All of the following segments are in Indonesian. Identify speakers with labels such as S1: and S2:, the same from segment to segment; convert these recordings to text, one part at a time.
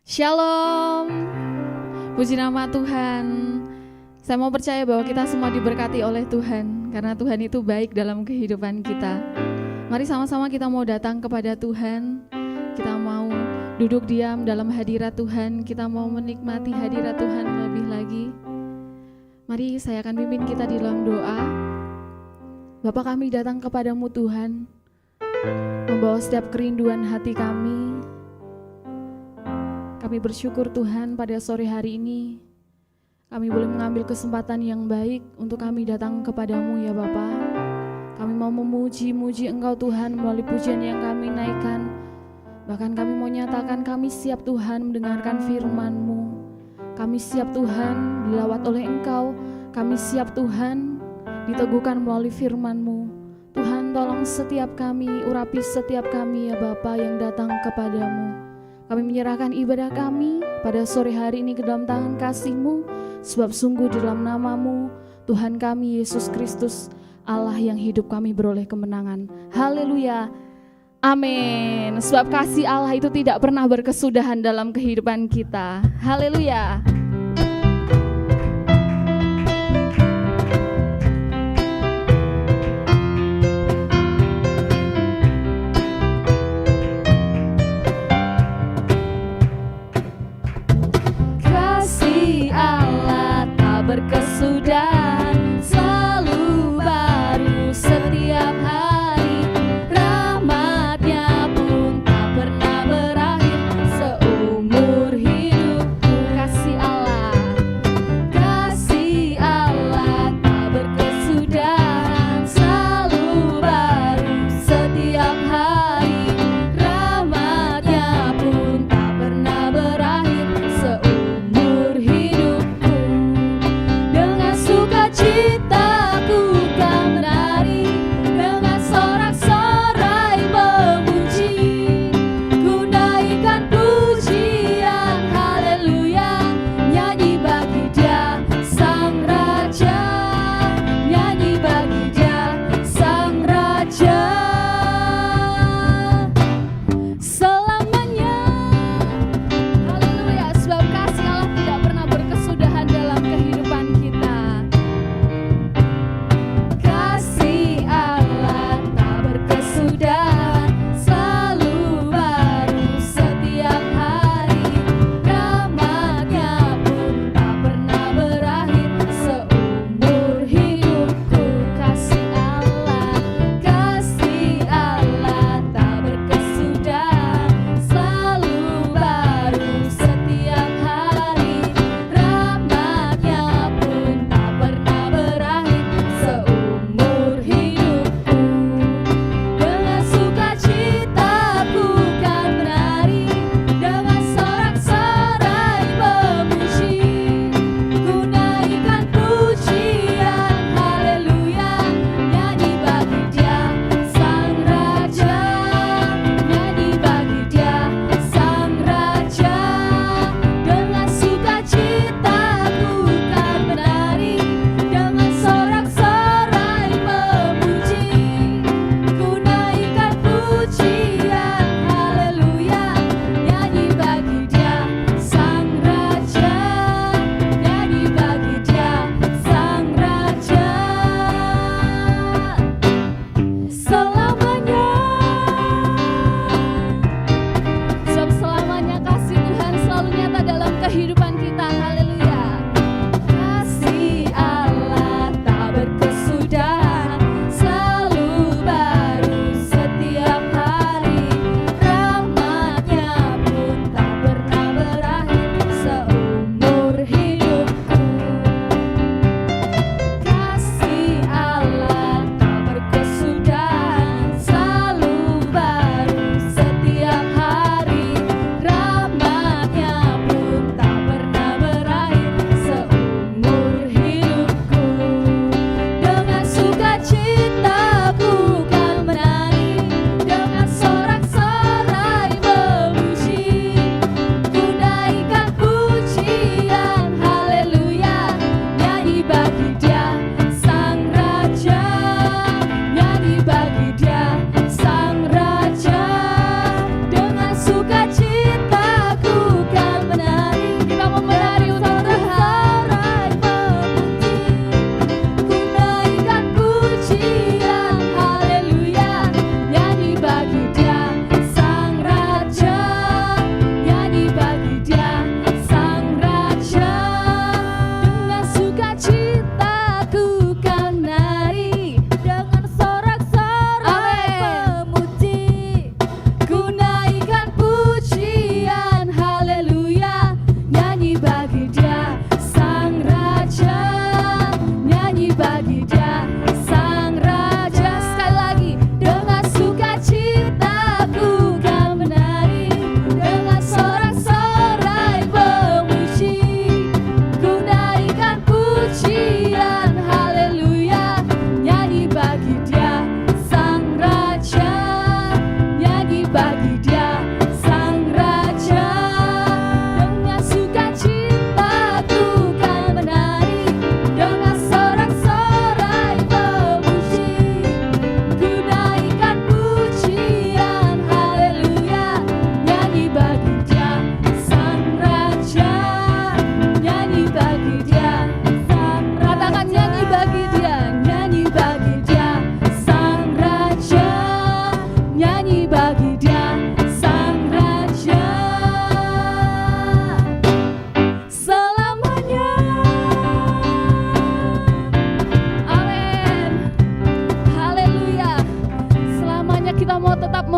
S1: Shalom, puji nama Tuhan. Saya mau percaya bahwa kita semua diberkati oleh Tuhan, karena Tuhan itu baik dalam kehidupan kita. Mari sama-sama kita mau datang kepada Tuhan. Kita mau duduk diam dalam hadirat Tuhan. Kita mau menikmati hadirat Tuhan lebih lagi. Mari saya akan pimpin kita di dalam doa. Bapa, kami datang kepadamu Tuhan, membawa setiap kerinduan hati kami. Kami bersyukur Tuhan pada sore hari ini kami boleh mengambil kesempatan yang baik untuk kami datang kepadamu ya Bapa. Kami mau memuji-muji Engkau Tuhan melalui pujian yang kami naikkan. Bahkan kami mau nyatakan kami siap Tuhan mendengarkan firman-Mu. Kami siap Tuhan dilawat oleh Engkau. Kami siap Tuhan diteguhkan melalui firman-Mu. Tuhan tolong setiap kami, urapi setiap kami ya Bapa yang datang kepadamu. Kami menyerahkan ibadah kami pada sore hari ini ke dalam tangan kasih-Mu, sebab sungguh di dalam nama-Mu, Tuhan kami Yesus Kristus, Allah yang hidup kami beroleh kemenangan. Haleluya, amin. Sebab kasih Allah itu tidak pernah berkesudahan dalam kehidupan kita. Haleluya. Berkesudahan selalu baru setiap hari, rahmat-Nya pun tak pernah berakhir seumur hidupku. Kasih Allah tak berkesudahan selalu baru setiap hari, rahmat-Nya pun tak pernah berakhir seumur hidupku. Citaku kan menari dengan sorak-sorai memuji, ku naikkan pujian haleluya, nyanyi bagi Dia Sang Raja, nyanyi bagi Dia Sang Raja selamanya. Haleluya, sebab kasih Allah tidak pernah berkesudahan dalam kehidupan kita.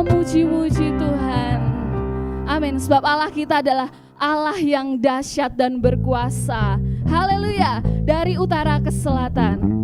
S1: memuji-muji Tuhan. Amin. Sebab Allah kita adalah Allah yang dahsyat dan berkuasa. Haleluya. Dari utara ke selatan.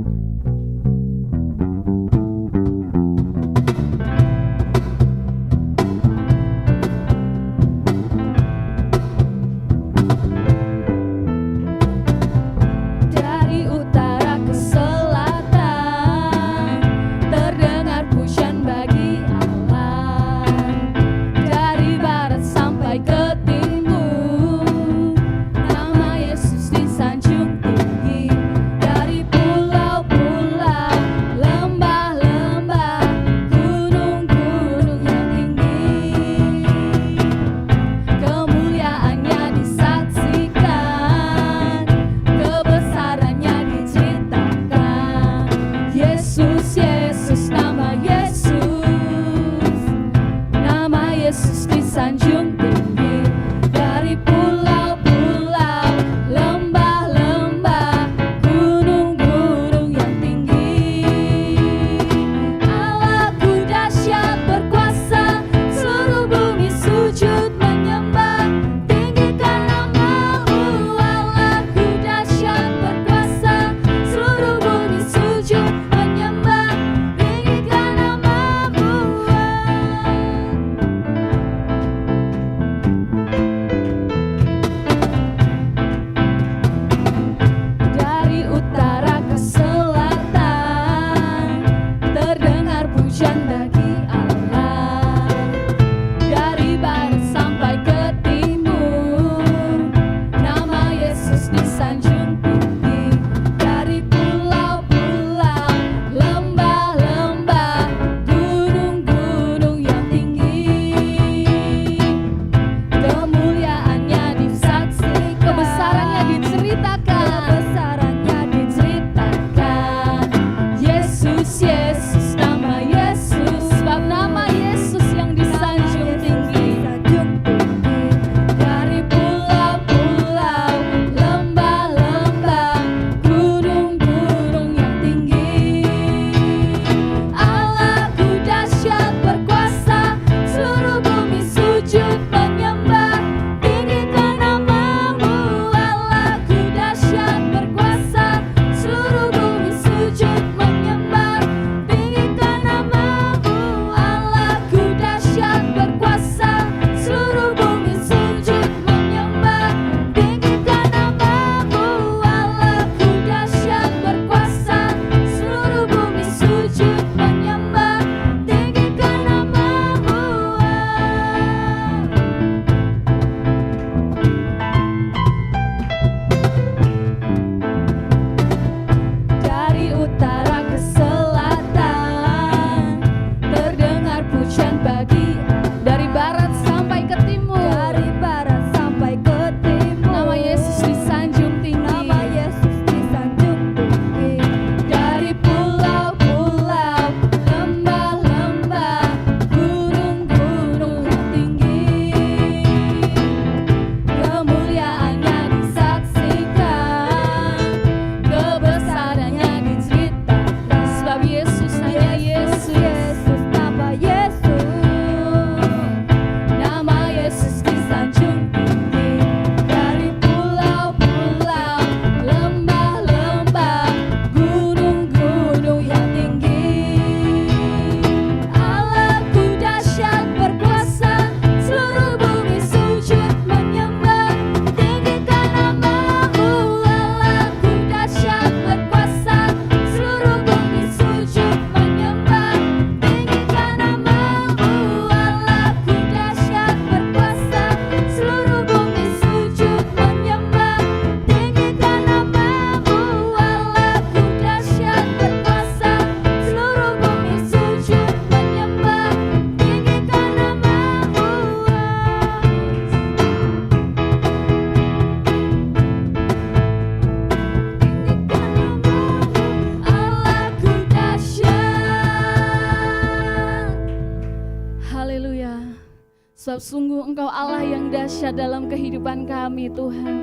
S1: Sebab sungguh Engkau Allah yang dahsyat dalam kehidupan kami, Tuhan.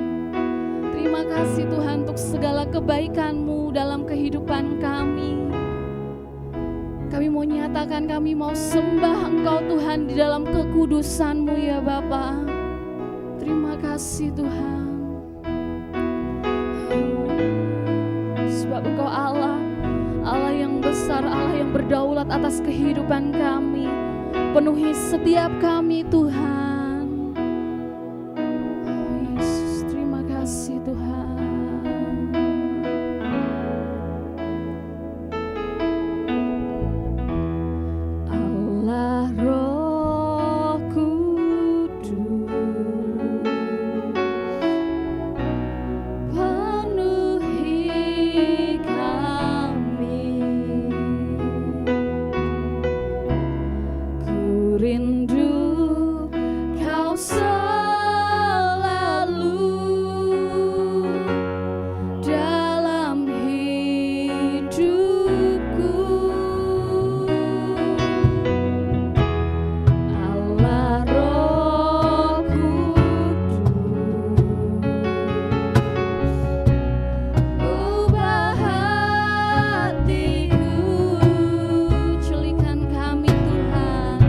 S1: Terima kasih Tuhan untuk segala kebaikan-Mu dalam kehidupan kami. Kami mau nyatakan, kami mau sembah Engkau Tuhan di dalam kekudusan-Mu ya Bapa. Terima kasih Tuhan. Sebab Engkau Allah, Allah yang besar, Allah yang berdaulat atas kehidupan kami. Penuhi setiap kami Tuhan. Oh Yesus, terima kasih Tuhan. Allah Roh Kudus, penuhi kami. Ku rindu Kau selalu dalam hidupku. Allah Roh Kudus, ubah hatiku, culikan kami Tuhan,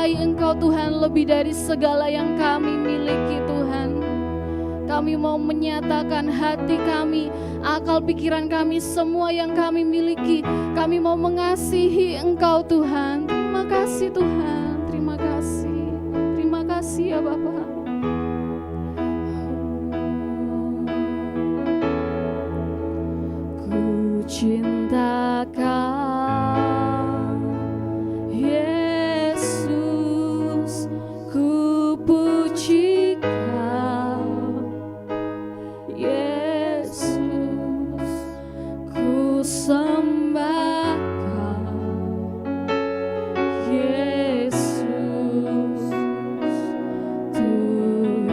S1: mencintai Engkau Tuhan lebih dari segala yang kami miliki Tuhan. Kami mau menyatakan hati kami, akal pikiran kami, semua yang kami miliki. Kami mau mengasihi Engkau Tuhan. Terima kasih Tuhan, terima kasih. Terima kasih ya Bapa. Ku cinta Kau, Yesus, ku puji Kau, Yesus, ku sembah Kau, Yesus, Tuhan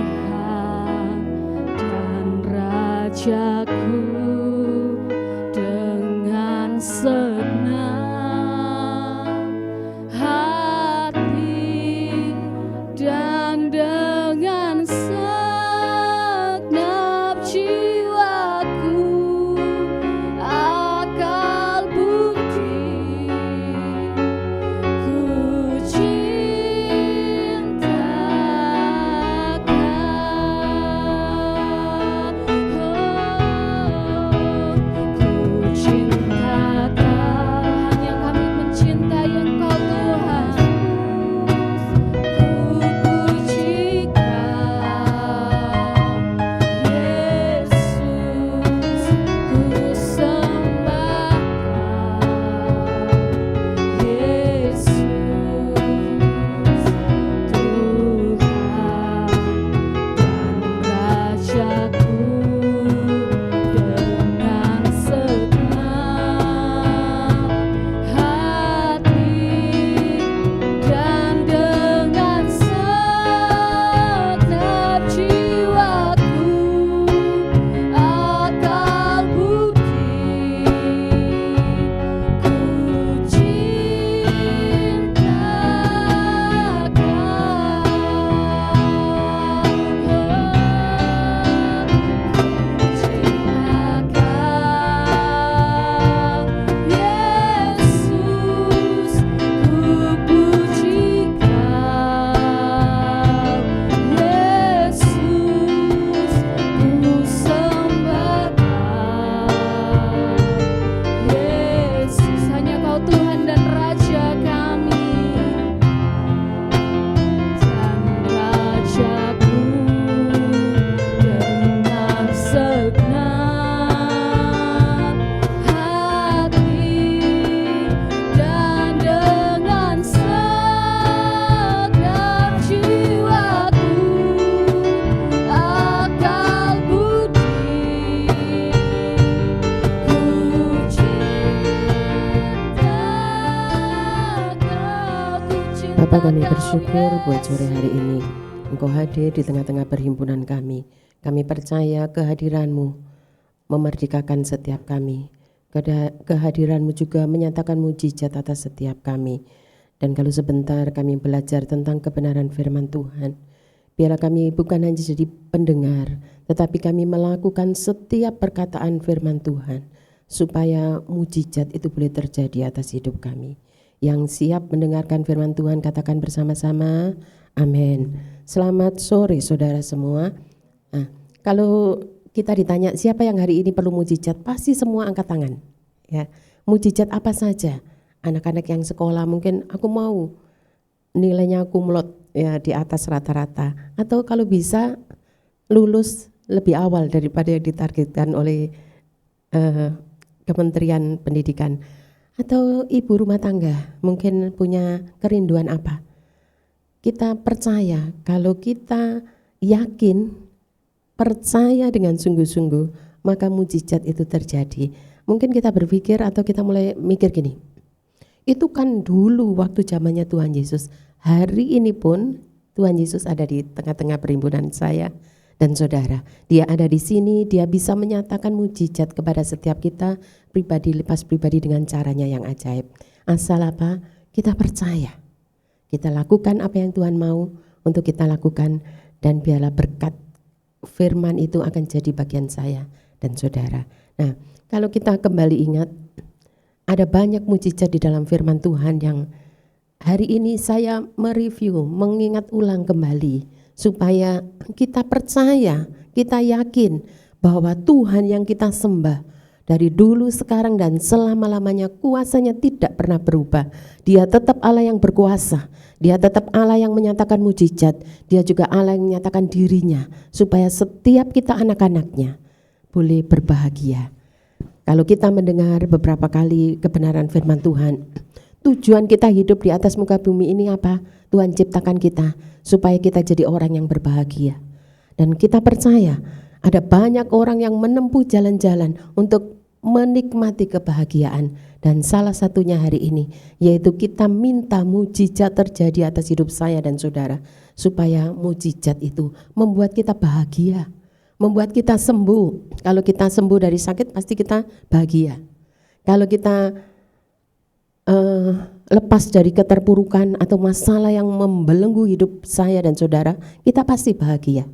S1: dan Rajaku. Dengan senang hati dan dengan segenap jiwaku, akal budi, ku cinta
S2: Bapa, kami bersyukur buat sore hari ini Engkau hadir di tengah-tengah perhimpunan kami. Kami percaya kehadiran-Mu memerdekakan setiap kami. Kehadiran-Mu juga menyatakan mujizat atas setiap kami. Dan kalau sebentar kami belajar tentang kebenaran firman Tuhan, biarlah kami bukan hanya jadi pendengar, tetapi kami melakukan setiap perkataan firman Tuhan, supaya mujizat itu boleh terjadi atas hidup kami. Yang siap mendengarkan firman Tuhan katakan bersama-sama, amin. Selamat sore saudara semua. Nah, kalau kita ditanya siapa yang hari ini perlu mujizat, pasti semua angkat tangan. Ya, mujizat apa saja? Anak-anak yang sekolah mungkin aku mau nilainya kumlot ya di atas rata-rata, atau kalau bisa lulus lebih awal daripada yang ditargetkan oleh Kementerian Pendidikan. Atau ibu rumah tangga mungkin punya kerinduan apa? Kita percaya, kalau kita yakin, percaya dengan sungguh-sungguh, maka mujizat itu terjadi. Mungkin kita berpikir atau kita mulai mikir gini, itu kan dulu waktu zamannya Tuhan Yesus. Hari ini pun Tuhan Yesus ada di tengah-tengah perhimpunan saya dan saudara. Dia ada di sini, dia bisa menyatakan mujizat kepada setiap kita, pribadi lepas pribadi dengan caranya yang ajaib. Asal apa? Kita percaya. Kita lakukan apa yang Tuhan mau untuk kita lakukan, dan biarlah berkat firman itu akan jadi bagian saya dan saudara. Nah, kalau kita kembali ingat, ada banyak mujizat di dalam firman Tuhan yang hari ini saya mereview, mengingat ulang kembali supaya kita percaya, kita yakin bahwa Tuhan yang kita sembah dari dulu, sekarang, dan selama-lamanya kuasanya tidak pernah berubah. Dia tetap Allah yang berkuasa, dia tetap Allah yang menyatakan mujizat, dia juga Allah yang menyatakan dirinya supaya setiap kita anak-anaknya boleh berbahagia. Kalau kita mendengar beberapa kali kebenaran firman Tuhan, tujuan kita hidup di atas muka bumi ini apa? Tuhan ciptakan kita supaya kita jadi orang yang berbahagia. Dan kita percaya ada banyak orang yang menempuh jalan-jalan untuk menikmati kebahagiaan. Dan salah satunya hari ini, yaitu kita minta mujizat terjadi atas hidup saya dan saudara. Supaya mujizat itu membuat kita bahagia, membuat kita sembuh. Kalau kita sembuh dari sakit pasti kita bahagia. Kalau kita lepas dari keterpurukan atau masalah yang membelenggu hidup saya dan saudara, kita pasti bahagia.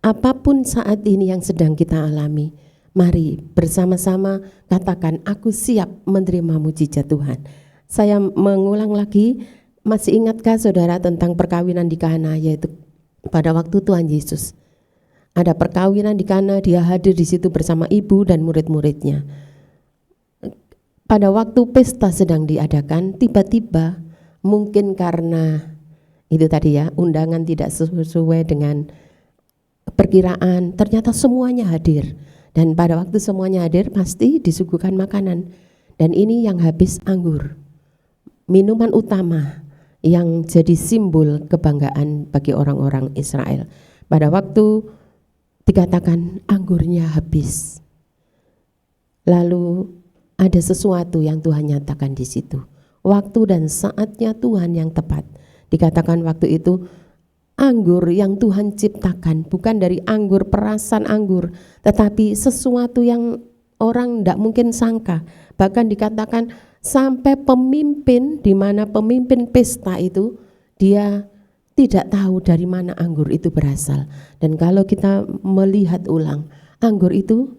S2: Apapun saat ini yang sedang kita alami, mari bersama-sama katakan, aku siap menerima mujizat Tuhan. Saya mengulang lagi, masih ingatkah saudara tentang perkawinan di Kana, yaitu pada waktu Tuhan Yesus. Ada perkawinan di Kana, dia hadir di situ bersama ibu dan murid-muridnya. Pada waktu pesta sedang diadakan, tiba-tiba mungkin karena itu tadi ya, undangan tidak sesuai dengan perkiraan, ternyata semuanya hadir. Dan pada waktu semuanya hadir pasti disuguhkan makanan. Dan ini yang habis anggur, minuman utama yang jadi simbol kebanggaan bagi orang-orang Israel. Pada waktu dikatakan anggurnya habis, lalu ada sesuatu yang Tuhan nyatakan di situ. Waktu dan saatnya Tuhan yang tepat. Dikatakan waktu itu anggur yang Tuhan ciptakan, bukan dari anggur perasan anggur, tetapi sesuatu yang orang tidak mungkin sangka. Bahkan dikatakan sampai pemimpin, di mana pemimpin pesta itu, dia tidak tahu dari mana anggur itu berasal. Dan kalau kita melihat ulang, anggur itu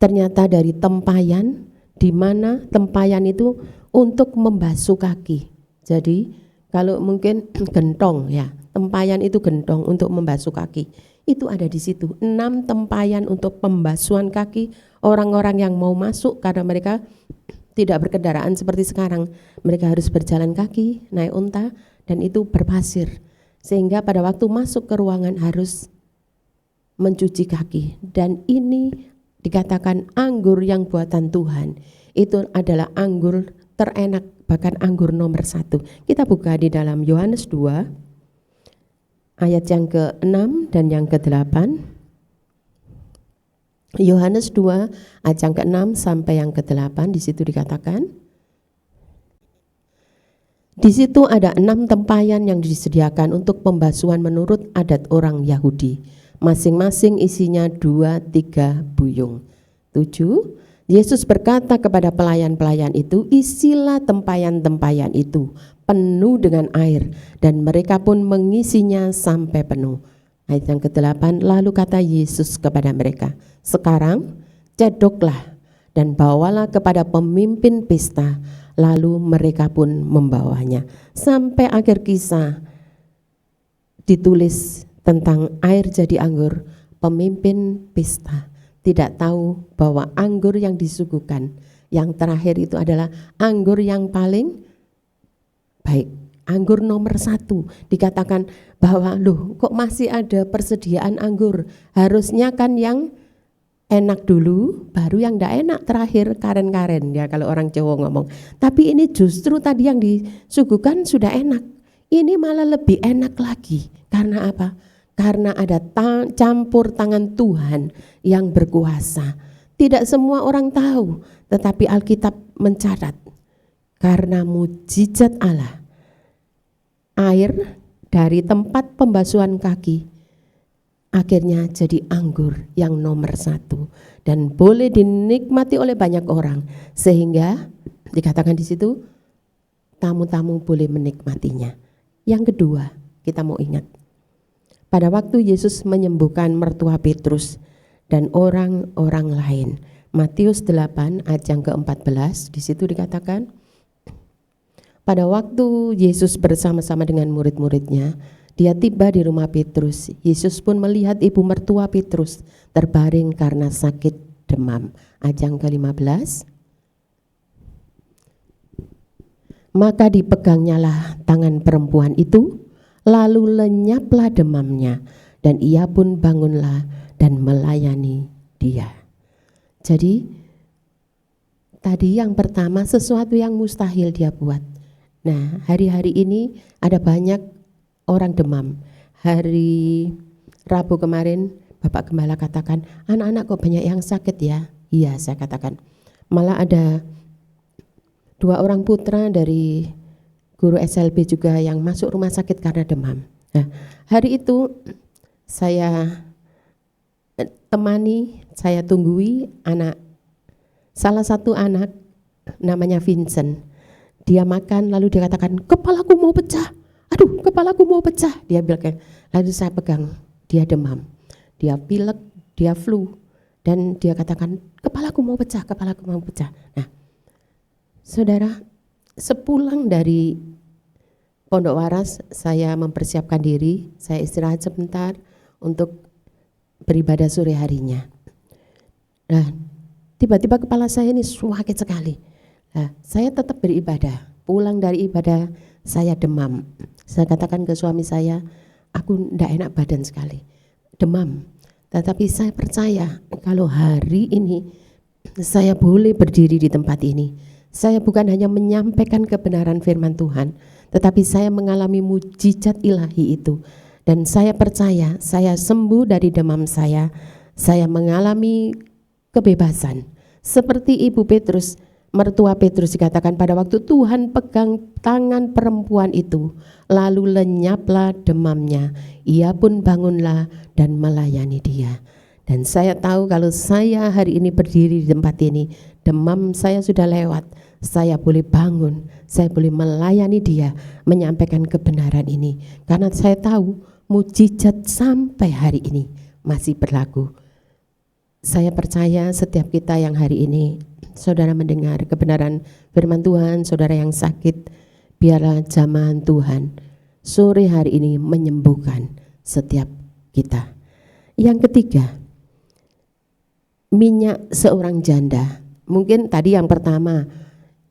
S2: ternyata dari tempayan, di mana tempayan itu untuk membasuh kaki. Jadi kalau mungkin gentong ya, tempayan itu gentong untuk membasuh kaki. Itu ada di situ, 6 tempayan untuk pembasuhan kaki orang-orang yang mau masuk, karena mereka tidak berkendaraan seperti sekarang. Mereka harus berjalan kaki, naik unta, dan itu berpasir. Sehingga pada waktu masuk ke ruangan harus mencuci kaki. Dan ini dikatakan anggur yang buatan Tuhan. Itu adalah anggur terenak, bahkan anggur nomor 1. Kita buka di dalam Yohanes 2 ayat yang ke-6 dan yang ke-8. Yohanes 2 ayat yang ke-6 sampai yang ke-8, di situ dikatakan, di situ ada 6 tempayan yang disediakan untuk pembasuhan menurut adat orang Yahudi. Masing-masing isinya 2-3 buyung. 7. Yesus berkata kepada pelayan-pelayan itu, isilah tempayan-tempayan itu penuh dengan air, dan mereka pun mengisinya sampai penuh. Ayat yang ke-8, lalu kata Yesus kepada mereka, sekarang cedoklah dan bawalah kepada pemimpin pesta. Lalu mereka pun membawanya. Sampai akhir kisah ditulis tentang air jadi anggur. Pemimpin pesta tidak tahu bahwa anggur yang disuguhkan yang terakhir itu adalah anggur yang paling baik, anggur nomor 1. Dikatakan bahwa loh, kok masih ada persediaan anggur, harusnya kan yang enak dulu baru yang tidak enak terakhir, karen-karen ya kalau orang Jawa ngomong. Tapi ini justru tadi yang disuguhkan sudah enak, ini malah lebih enak lagi. Karena apa? Karena ada campur tangan Tuhan yang berkuasa. Tidak semua orang tahu, tetapi Alkitab mencatat karena mujizat Allah, air dari tempat pembasuhan kaki akhirnya jadi anggur yang nomor 1 dan boleh dinikmati oleh banyak orang, sehingga dikatakan di situ tamu-tamu boleh menikmatinya. Yang kedua, kita mau ingat pada waktu Yesus menyembuhkan mertua Petrus dan orang-orang lain. Matius 8 ayat yang ke-14, di situ dikatakan Pada waktu Yesus bersama-sama dengan murid-muridnya, dia tiba di rumah Petrus. Yesus pun melihat ibu mertua Petrus terbaring karena sakit demam. Ayat yang ke-15. Maka dipegangnyalah tangan perempuan itu, lalu lenyaplah demamnya, dan ia pun bangunlah dan melayani dia. Jadi tadi yang pertama sesuatu yang mustahil dia buat. Nah, hari-hari ini ada banyak orang demam. Hari Rabu kemarin Bapak Gembala katakan, anak-anak kok banyak yang sakit ya? Iya, saya katakan. Malah ada 2 orang putra dari guru SLB juga yang masuk rumah sakit karena demam. Nah, hari itu saya temani, saya tunggui salah satu anak namanya Vincent. Dia makan lalu dia katakan, kepalaku mau pecah. Aduh, kepalaku mau pecah. Dia bilang, lalu saya pegang, dia demam, dia pilek, dia flu, dan dia katakan, kepalaku mau pecah, kepalaku mau pecah. Nah, saudara, sepulang dari Pondok Waras, saya mempersiapkan diri, saya istirahat sebentar untuk beribadah sore harinya. Nah, tiba-tiba kepala saya ini sakit sekali. Nah, saya tetap beribadah. Pulang dari ibadah, saya demam. Saya katakan ke suami saya, aku tidak enak badan sekali, demam. Tetapi saya percaya kalau hari ini saya boleh berdiri di tempat ini, saya bukan hanya menyampaikan kebenaran firman Tuhan, tetapi saya mengalami mujizat ilahi itu. Dan saya percaya saya sembuh dari demam saya mengalami kebebasan. Seperti ibu Petrus, mertua Petrus dikatakan pada waktu Tuhan pegang tangan perempuan itu, lalu lenyaplah demamnya, ia pun bangunlah dan melayani dia. Dan saya tahu kalau saya hari ini berdiri di tempat ini, demam saya sudah lewat, saya boleh bangun, saya boleh melayani dia, menyampaikan kebenaran ini. Karena saya tahu mujizat sampai hari ini masih berlaku. Saya percaya setiap kita yang hari ini, saudara mendengar kebenaran firman Tuhan, saudara yang sakit, biarlah jamahan Tuhan sore hari ini menyembuhkan setiap kita. Yang ketiga, minyak seorang janda. Mungkin tadi yang pertama,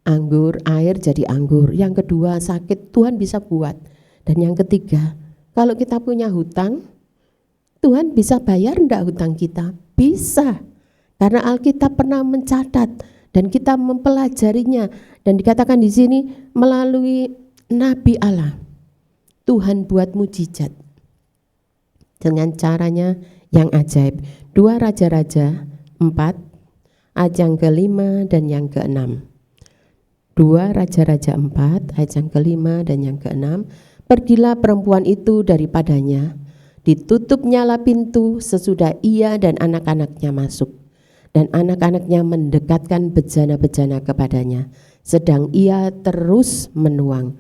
S2: anggur, air jadi anggur. Yang kedua, sakit, Tuhan bisa buat. Dan yang ketiga, kalau kita punya hutang, Tuhan bisa bayar enggak hutang kita? Bisa. Karena Alkitab pernah mencatat dan kita mempelajarinya, dan dikatakan di sini melalui nabi Allah, Tuhan buat mujizat dengan caranya yang ajaib. 2 Raja-Raja 4 ayat yang ke-5 dan yang ke-6. 2 Raja-Raja 4 ayat yang ke-5 dan yang ke-6. Pergilah perempuan itu daripadanya, ditutup nyala pintu sesudah ia dan anak-anaknya masuk, dan anak-anaknya mendekatkan bejana-bejana kepadanya, sedang ia terus menuang.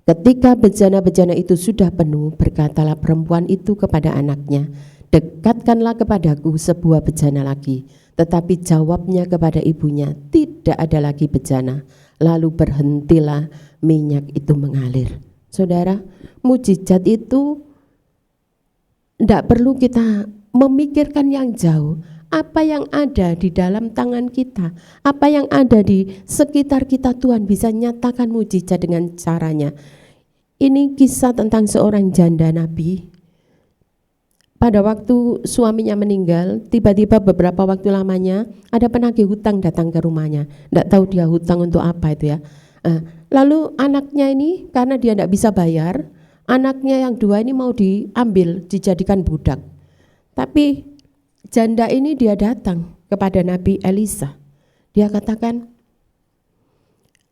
S2: Ketika bejana-bejana itu sudah penuh, berkatalah perempuan itu kepada anaknya, dekatkanlah kepadaku sebuah bejana lagi. Tetapi jawabnya kepada ibunya, tidak ada lagi bejana. Lalu berhentilah minyak itu mengalir. Saudara, mujizat itu tidak perlu kita memikirkan yang jauh. Apa yang ada di dalam tangan kita, apa yang ada di sekitar kita, Tuhan bisa nyatakan mujizat dengan caranya. Ini kisah tentang seorang janda nabi. Pada waktu suaminya meninggal, tiba-tiba beberapa waktu lamanya ada penagih hutang datang ke rumahnya. Tidak tahu dia hutang untuk apa itu ya. Lalu anaknya ini karena dia tidak bisa bayar, anaknya yang 2 ini mau diambil, dijadikan budak. Tapi janda ini dia datang kepada Nabi Elisa. Dia katakan,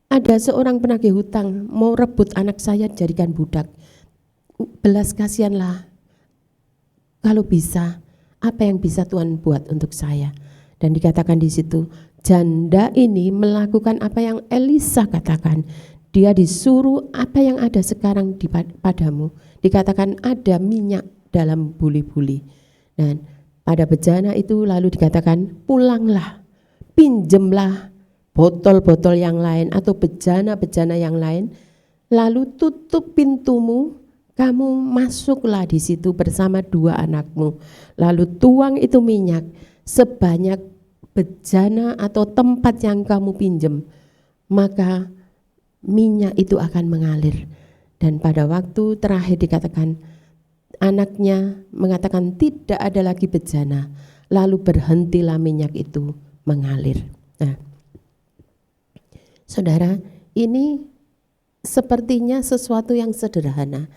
S2: ada seorang penagih hutang mau rebut anak saya dijadikan budak. Belas kasihanlah, kalau bisa, apa yang bisa Tuhan buat untuk saya? Dan dikatakan di situ, janda ini melakukan apa yang Elisa katakan. Dia disuruh apa yang ada sekarang padamu. Dikatakan ada minyak dalam buli-buli. Dan pada bejana itu lalu dikatakan, pulanglah, pinjemlah botol-botol yang lain atau bejana-bejana yang lain, lalu tutup pintumu, kamu masuklah di situ bersama 2 anakmu, lalu tuang itu minyak sebanyak bejana atau tempat yang kamu pinjam, maka minyak itu akan mengalir. Dan pada waktu terakhir dikatakan, anaknya mengatakan tidak ada lagi bejana, lalu berhentilah minyak itu mengalir. Nah, saudara, ini sepertinya sesuatu yang sederhana,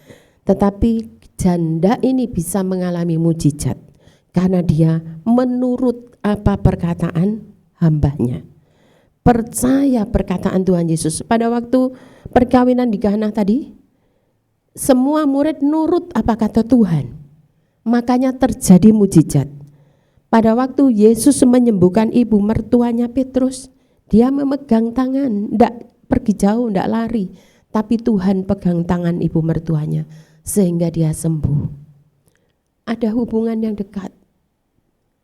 S2: tetapi janda ini bisa mengalami mujizat karena dia menurut apa perkataan hambanya. Percaya perkataan Tuhan Yesus. Pada waktu perkawinan di Kana tadi, semua murid nurut apa kata Tuhan, makanya terjadi mujizat. Pada waktu Yesus menyembuhkan ibu mertuanya Petrus, dia memegang tangan, tidak pergi jauh, tidak lari, tapi Tuhan pegang tangan ibu mertuanya sehingga dia sembuh. Ada hubungan yang dekat,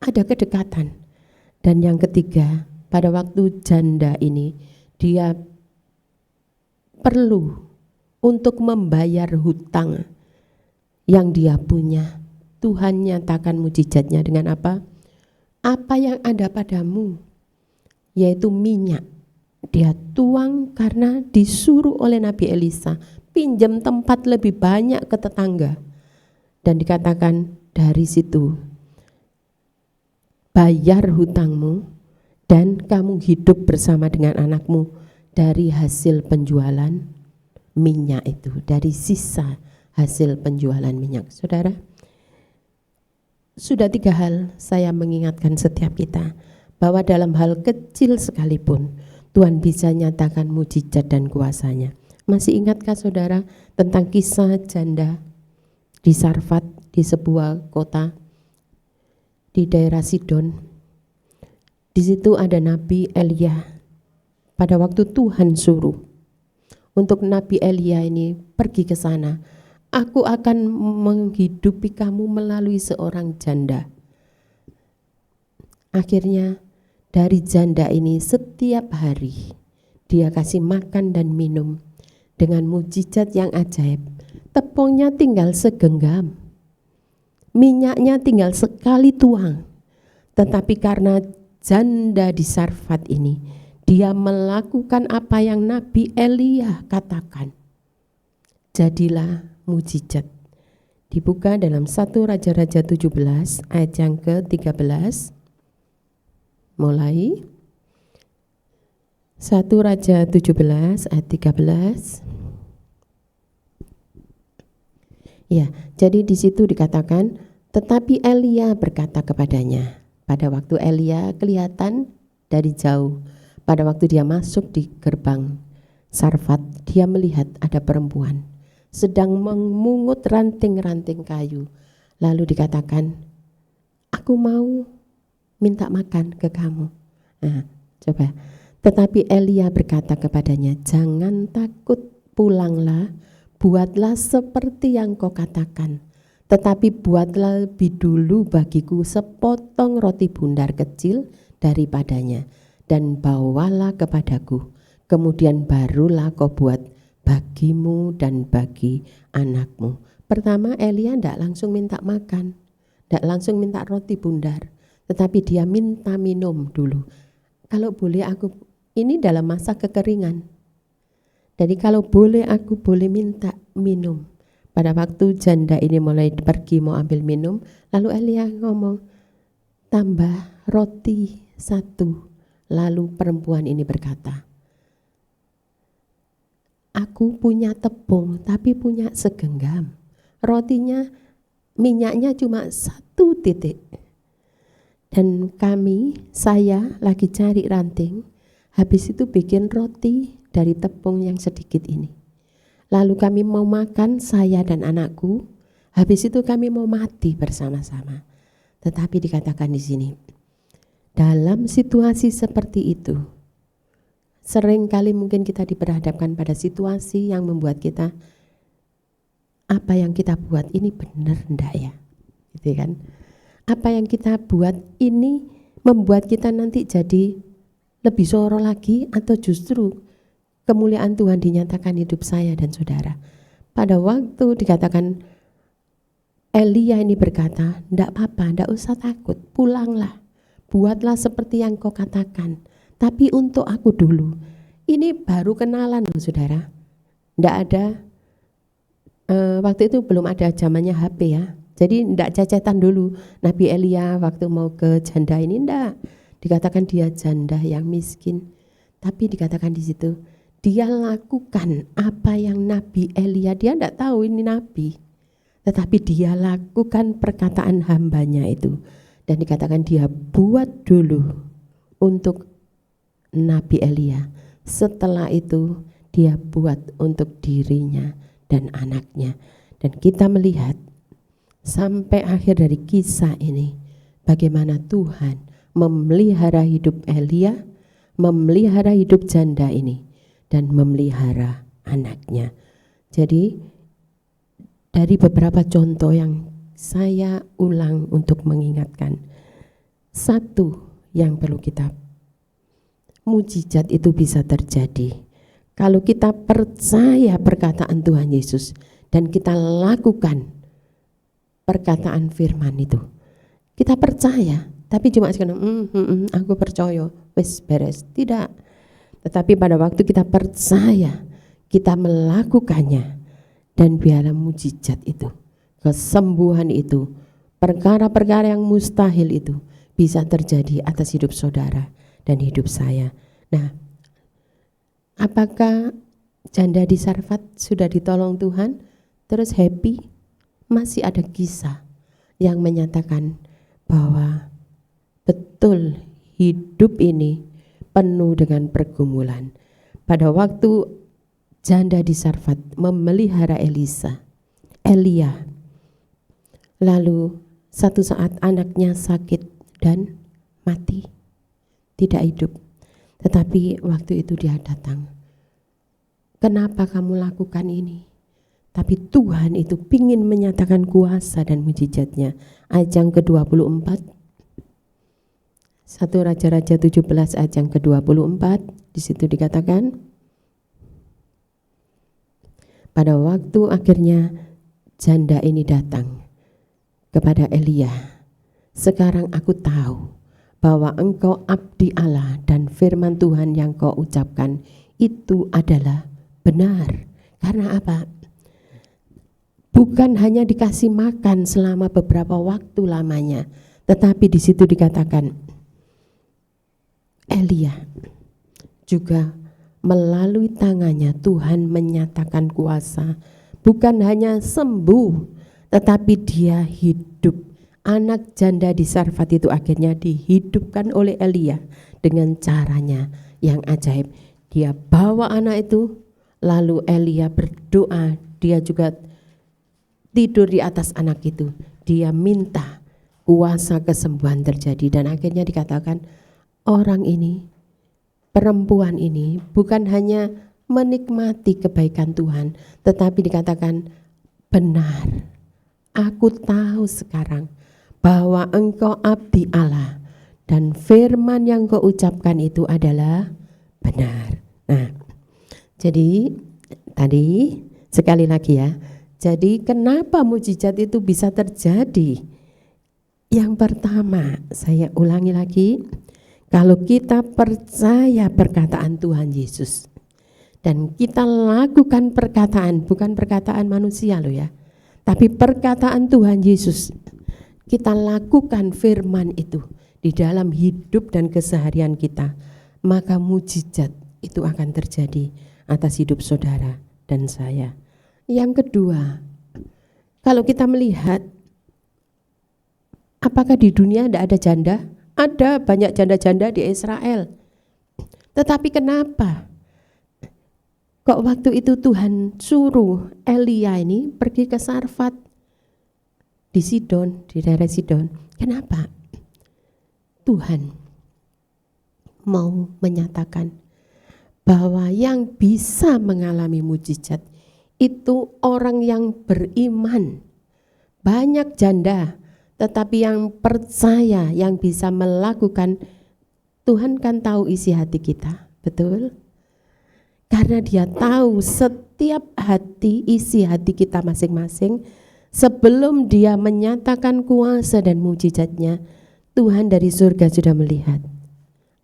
S2: ada kedekatan. Dan yang ketiga, pada waktu janda ini dia perlu untuk membayar hutang yang dia punya. Tuhan nyatakan mujizatnya dengan apa? Apa yang ada padamu, yaitu minyak. Dia tuang karena disuruh oleh Nabi Elisa, pinjam tempat lebih banyak ke tetangga. Dan dikatakan dari situ, bayar hutangmu dan kamu hidup bersama dengan anakmu dari hasil penjualan minyak itu, dari sisa hasil penjualan minyak. Saudara, sudah 3 hal saya mengingatkan setiap kita, bahwa dalam hal kecil sekalipun Tuhan bisa nyatakan mujizat dan kuasanya. Masih ingatkah saudara tentang kisah janda di Sarfat, di sebuah kota di daerah Sidon? Di situ ada Nabi Elia. Pada waktu Tuhan suruh untuk Nabi Elia ini pergi ke sana, aku akan menghidupi kamu melalui seorang janda. Akhirnya dari janda ini setiap hari dia kasih makan dan minum dengan mujizat yang ajaib. Tepungnya tinggal segenggam, minyaknya tinggal sekali tuang. Tetapi karena janda di Sarfat ini, dia melakukan apa yang Nabi Elia katakan. Jadilah mujizat. Dibuka dalam 1 Raja-Raja 17 ayat yang ke-13. Mulai 1 Raja 17 ayat 13. Ya, jadi di situ dikatakan, tetapi Elia berkata kepadanya. Pada waktu Elia kelihatan dari jauh, pada waktu dia masuk di gerbang Sarfat, dia melihat ada perempuan sedang memungut ranting-ranting kayu. Lalu dikatakan, aku mau minta makan ke kamu. Nah, coba. Tetapi Elia berkata kepadanya, jangan takut, pulanglah, buatlah seperti yang kau katakan. Tetapi buatlah lebih dulu bagiku sepotong roti bundar kecil daripadanya, dan bawalah kepadaku. Kemudian barulah kau buat bagimu dan bagi anakmu. Pertama, Elia tidak langsung minta makan, tidak langsung minta roti bundar, tetapi dia minta minum dulu. Kalau boleh aku, ini dalam masa kekeringan, jadi kalau boleh aku boleh minta minum. Pada waktu janda ini mulai pergi mau ambil minum, lalu Elia ngomong, tambah roti 1. Lalu perempuan ini berkata, aku punya tepung tapi punya segenggam. Rotinya, minyaknya cuma 1 titik. Dan saya lagi cari ranting, habis itu bikin roti dari tepung yang sedikit ini. Lalu kami mau makan, saya dan anakku, habis itu kami mau mati bersama-sama. Tetapi dikatakan di sini, dalam situasi seperti itu, seringkali mungkin kita diperhadapkan pada situasi yang membuat kita, apa yang kita buat ini benar enggak ya? Gitu kan? Apa yang kita buat ini membuat kita nanti jadi lebih soro lagi atau justru kemuliaan Tuhan dinyatakan hidup saya dan saudara? Pada waktu dikatakan Elia ini berkata, "Ndak apa-apa, ndak usah takut, pulanglah, buatlah seperti yang kau katakan, tapi untuk aku dulu." Ini baru kenalan loh saudara, ndak ada waktu itu belum ada zamannya HP ya, jadi ndak cecetan dulu. Nabi Elia waktu mau ke janda ini ndak dikatakan dia janda yang miskin, tapi dikatakan di situ dia lakukan apa yang Nabi Elia, dia ndak tahu ini nabi, tetapi dia lakukan perkataan hambanya itu, dan dikatakan dia buat dulu untuk Nabi Elia. Setelah itu dia buat untuk dirinya dan anaknya. Dan kita melihat sampai akhir dari kisah ini bagaimana Tuhan memelihara hidup Elia, memelihara hidup janda ini, dan memelihara anaknya. Jadi dari beberapa contoh yang saya ulang untuk mengingatkan, satu yang perlu kita, mujizat itu bisa terjadi kalau kita percaya perkataan Tuhan Yesus dan kita lakukan perkataan firman itu. Kita percaya, tapi cuma sekarang aku percaya, wes beres. Tidak. Tetapi pada waktu kita percaya, kita melakukannya, dan biarlah mujizat itu, kesembuhan itu, perkara-perkara yang mustahil itu bisa terjadi atas hidup saudara dan hidup saya. Nah, apakah janda di Sarfat sudah ditolong Tuhan terus happy? Masih ada kisah yang menyatakan bahwa betul hidup ini penuh dengan pergumulan. Pada waktu janda di Sarfat memelihara Elia, lalu satu saat anaknya sakit dan mati, tidak hidup. Tetapi waktu itu dia datang, "Kenapa kamu lakukan ini?" Tapi Tuhan itu ingin menyatakan kuasa dan mujizatnya. Ayat yang ke-24, 1 Raja-Raja 17 ayat yang ke-24, di situ dikatakan, pada waktu akhirnya janda ini datang kepada Elia, "Sekarang aku tahu bahwa engkau abdi Allah dan firman Tuhan yang kau ucapkan itu adalah benar." Karena apa? Bukan hanya dikasih makan selama beberapa waktu lamanya, tetapi di situ dikatakan Elia juga melalui tangannya Tuhan menyatakan kuasa, bukan hanya sembuh, tetapi dia hidup. Anak janda di Sarfat itu akhirnya dihidupkan oleh Elia dengan caranya yang ajaib. Dia bawa anak itu, lalu Elia berdoa, dia juga tidur di atas anak itu. Dia minta kuasa kesembuhan terjadi, dan akhirnya dikatakan orang ini, perempuan ini bukan hanya menikmati kebaikan Tuhan, tetapi dikatakan benar. Aku tahu sekarang bahwa engkau abdi Allah dan firman yang kau ucapkan itu adalah benar. Nah, jadi tadi sekali lagi ya, jadi kenapa mujizat itu bisa terjadi? Yang pertama, saya ulangi lagi, kalau kita percaya perkataan Tuhan Yesus dan kita lakukan perkataan, bukan perkataan manusia loh ya, tapi perkataan Tuhan Yesus, kita lakukan firman itu di dalam hidup dan keseharian kita, maka mujizat itu akan terjadi atas hidup saudara dan saya. Yang kedua, kalau kita melihat, apakah di dunia tidak ada janda? Ada banyak janda-janda di Israel. Tetapi kenapa kok waktu itu Tuhan suruh Elia ini pergi ke Sarfat di Sidon, di daerah Sidon? Kenapa? Tuhan mau menyatakan bahwa yang bisa mengalami mujizat itu orang yang beriman. Banyak janda, tetapi yang percaya, yang bisa melakukan Tuhan kan tahu isi hati kita, betul? Karena Dia tahu setiap hati, isi hati kita masing-masing. Sebelum Dia menyatakan kuasa dan mujizatnya, Tuhan dari surga sudah melihat.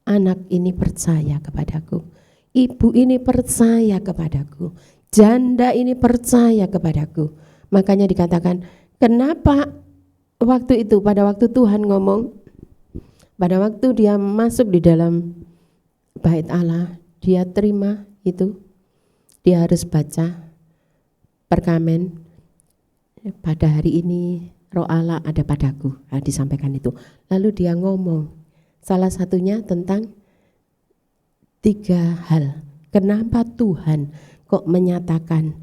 S2: Anak ini percaya kepadaku, ibu ini percaya kepadaku, janda ini percaya kepadaku. Makanya dikatakan, kenapa waktu itu, pada waktu Tuhan ngomong, pada waktu Dia masuk di dalam bait Allah, Dia terima itu, Dia harus baca perkamen, pada hari ini Roh Allah ada padaku. Nah, disampaikan itu. Lalu Dia ngomong, salah satunya tentang 3 hal. Kenapa Tuhan kok menyatakan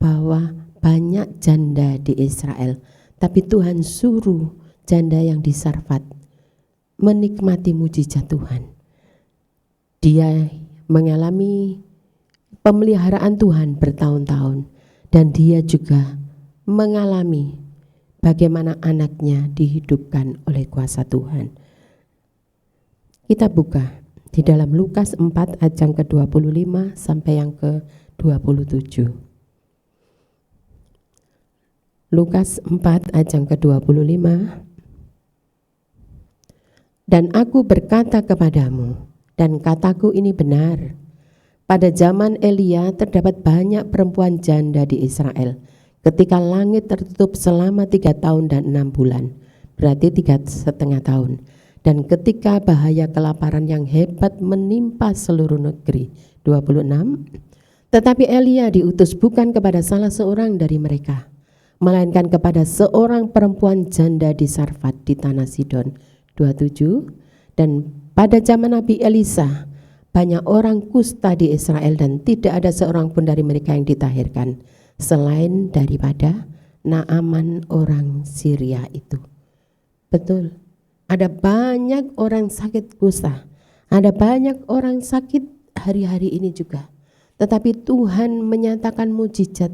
S2: bahwa banyak janda di Israel, tapi Tuhan suruh janda yang di Sarfat menikmati mujizat Tuhan. Dia mengalami pemeliharaan Tuhan bertahun-tahun, dan dia juga mengalami bagaimana anaknya dihidupkan oleh kuasa Tuhan. Kita buka di dalam Lukas 4 ayat yang ke-25 sampai yang ke-27. Lukas 4 ayat yang ke-25. Dan aku berkata kepadamu, dan kataku ini benar, pada zaman Elia terdapat banyak perempuan janda di Israel, ketika langit tertutup selama 3 tahun dan 6 bulan, berarti 3,5 tahun. Dan ketika bahaya kelaparan yang hebat menimpa seluruh negeri. 26. Tetapi Elia diutus bukan kepada salah seorang dari mereka, melainkan kepada seorang perempuan janda di Sarfat di tanah Sidon. 27. Dan pada zaman Nabi Elisa banyak orang kusta di Israel, dan tidak ada seorang pun dari mereka yang ditahirkan selain daripada Naaman orang Syria itu. Betul. Ada banyak orang sakit kusta, ada banyak orang sakit hari-hari ini juga. Tetapi Tuhan menyatakan mujizat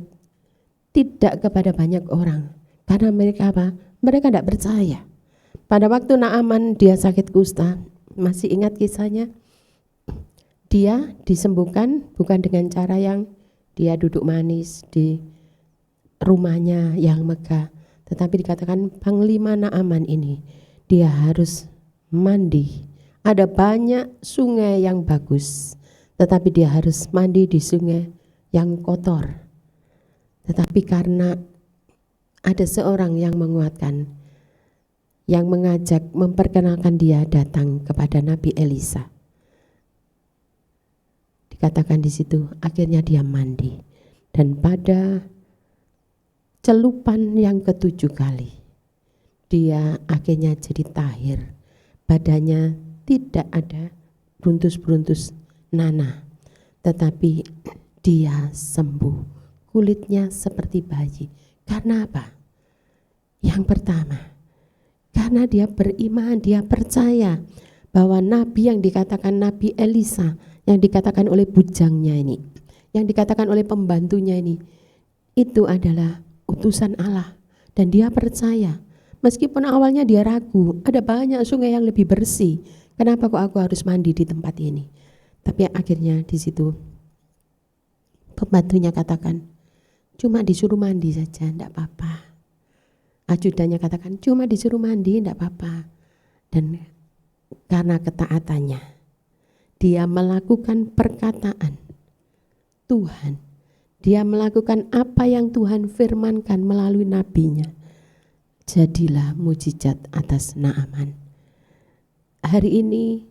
S2: tidak kepada banyak orang. Karena mereka apa? Mereka tidak percaya. Pada waktu Naaman dia sakit kusta, masih ingat kisahnya? Dia disembuhkan bukan dengan cara yang dia duduk manis di rumahnya yang megah. Tetapi dikatakan Panglima Naaman ini, dia harus mandi. Ada banyak sungai yang bagus, tetapi dia harus mandi di sungai yang kotor. Tetapi karena ada seorang yang menguatkan, yang mengajak, memperkenalkan dia datang kepada Nabi Elisa. Dikatakan di situ, akhirnya dia mandi. Dan pada celupan yang ke-7 kali, dia akhirnya jadi tahir. Badannya tidak ada beruntus-beruntus nanah, tetapi dia sembuh. Kulitnya seperti bayi. Karena apa? Yang pertama, karena dia beriman, dia percaya bahwa nabi yang dikatakan Nabi Elisa, yang dikatakan oleh bujangnya ini, yang dikatakan oleh pembantunya ini, itu adalah utusan Allah. Dan dia percaya. Meskipun awalnya dia ragu, ada banyak sungai yang lebih bersih. Kenapa kok aku harus mandi di tempat ini? Tapi akhirnya di situ pembantunya katakan, cuma disuruh mandi saja, enggak apa-apa. Ajudannya katakan, cuma disuruh mandi, enggak apa-apa. Dan karena ketaatannya, dia melakukan perkataan Tuhan. Dia melakukan apa yang Tuhan firmankan melalui nabinya. Jadilah mujizat atas Naaman. Hari ini,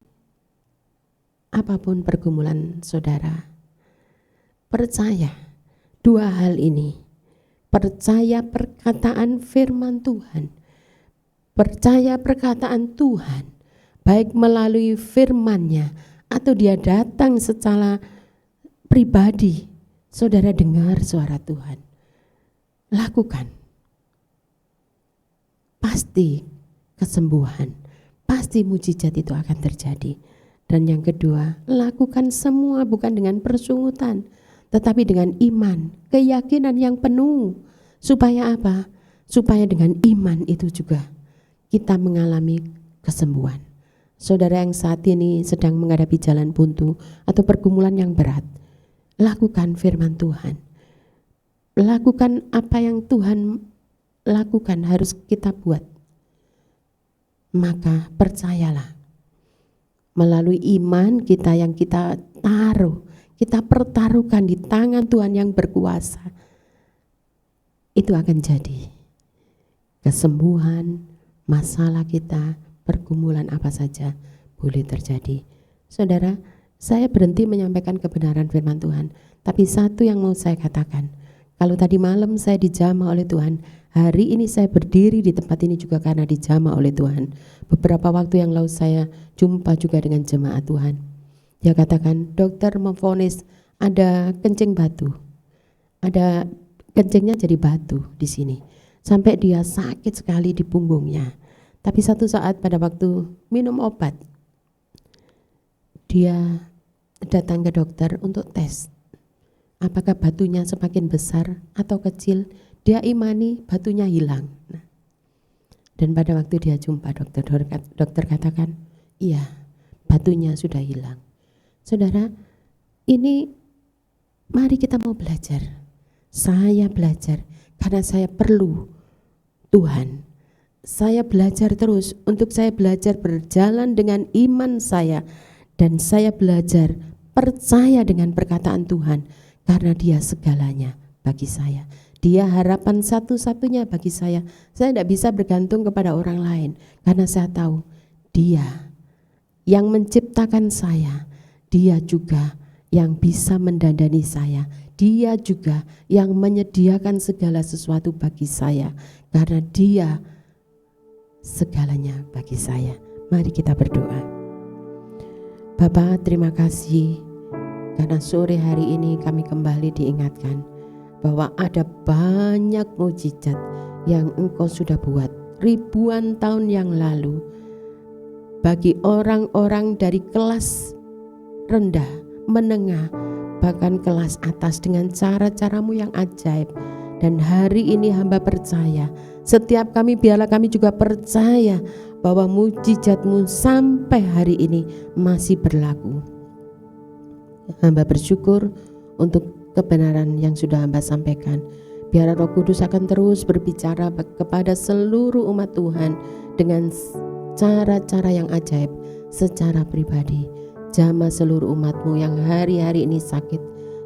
S2: apapun pergumulan saudara, percaya 2 hal ini. Percaya perkataan firman Tuhan, percaya perkataan Tuhan, baik melalui firman-Nya atau dia datang secara pribadi. Saudara dengar suara Tuhan, lakukan. Pasti kesembuhan, pasti mujizat itu akan terjadi. Dan yang kedua, lakukan semua bukan dengan persungutan, tetapi dengan iman, keyakinan yang penuh. Supaya apa? Supaya dengan iman itu juga kita mengalami kesembuhan. Saudara yang saat ini sedang menghadapi jalan buntu atau pergumulan yang berat, lakukan firman Tuhan. Lakukan apa yang Tuhan lakukan harus kita buat. Maka percayalah, melalui iman kita yang kita taruh, kita pertaruhkan di tangan Tuhan yang berkuasa, itu akan jadi kesembuhan masalah kita, pergumulan apa saja boleh terjadi. Saudara, saya berhenti menyampaikan kebenaran firman Tuhan, tapi satu yang mau saya katakan, kalau tadi malam saya dijamah oleh Tuhan, hari ini saya berdiri di tempat ini juga karena dijamah oleh Tuhan. Beberapa waktu yang lalu saya jumpa juga dengan jemaat Tuhan. Dia katakan, dokter memvonis ada kencing batu, ada kencingnya jadi batu di sini, sampai dia sakit sekali di punggungnya. Tapi satu saat pada waktu minum obat, dia datang ke dokter untuk tes apakah batunya semakin besar atau kecil. Dia imani batunya hilang. Dan pada waktu dia jumpa dokter katakan, iya, batunya sudah hilang. Saudara, ini mari kita mau belajar. Saya belajar karena saya perlu Tuhan. Saya belajar terus untuk saya belajar berjalan dengan iman saya, dan saya belajar percaya dengan perkataan Tuhan karena Dia segalanya bagi saya. Dia harapan satu-satunya bagi saya. Saya tidak bisa bergantung kepada orang lain karena saya tahu Dia yang menciptakan saya, Dia juga yang bisa mendandani saya, Dia juga yang menyediakan segala sesuatu bagi saya karena Dia segalanya bagi saya. Mari kita berdoa. Bapa, terima kasih karena sore hari ini kami kembali diingatkan bahwa ada banyak mukjizat yang Engkau sudah buat ribuan tahun yang lalu bagi orang-orang dari kelas rendah, menengah, bahkan kelas atas dengan cara-caramu yang ajaib. Dan hari ini hamba percaya, setiap kami biarlah kami juga percaya bahwa mukjizat-Mu sampai hari ini masih berlaku. Hamba bersyukur untuk kebenaran yang sudah hamba sampaikan. Biar Roh Kudus akan terus berbicara kepada seluruh umat Tuhan dengan cara-cara yang ajaib secara pribadi. Jamah seluruh umat-Mu yang hari-hari ini sakit,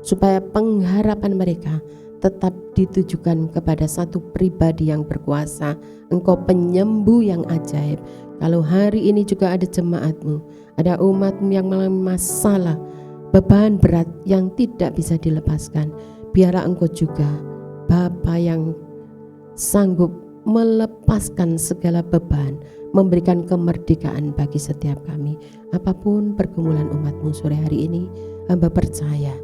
S2: supaya pengharapan mereka tetap ditujukan kepada satu pribadi yang berkuasa, Engkau penyembuh yang ajaib. Kalau hari ini juga ada jemaat-Mu, ada umat-Mu yang mengalami masalah, beban berat yang tidak bisa dilepaskan, biarlah Engkau juga Bapa yang sanggup melepaskan segala beban, memberikan kemerdekaan bagi setiap kami. Apapun pergumulan umat-Mu sore hari ini, hamba percaya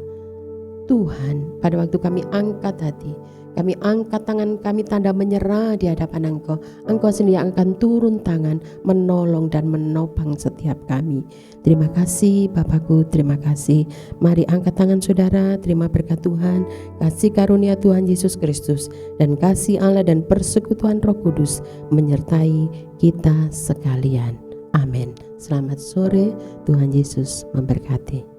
S2: Tuhan, pada waktu kami angkat hati, kami angkat tangan, kami tanda menyerah di hadapan Engkau, Engkau sendiri akan turun tangan, menolong dan menopang setiap kami. Terima kasih Bapakku, terima kasih. Mari angkat tangan saudara, terima berkat Tuhan, kasih karunia Tuhan Yesus Kristus, dan kasih Allah dan persekutuan Roh Kudus menyertai kita sekalian. Amin. Selamat sore, Tuhan Yesus memberkati.